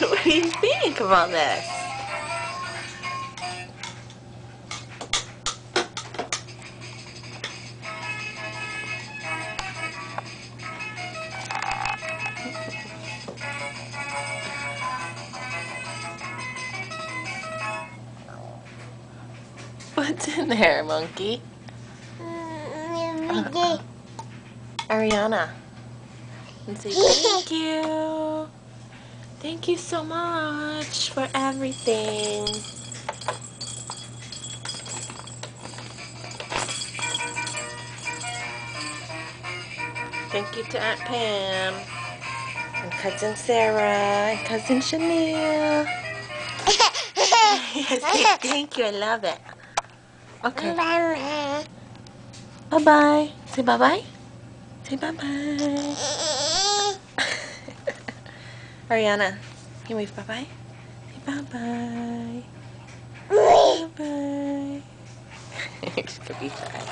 What do you think of all this? What's in there, monkey? Ariana. And say thank you. Thank you so much for everything. Thank you to Aunt Pam and Cousin Sarah and Cousin Chanel. Yes, thank you. I love it. Okay. Bye-bye. Say bye-bye. Say bye-bye. Ariana, can you wave bye-bye? Say bye-bye. Bye-bye. She's gonna be shy.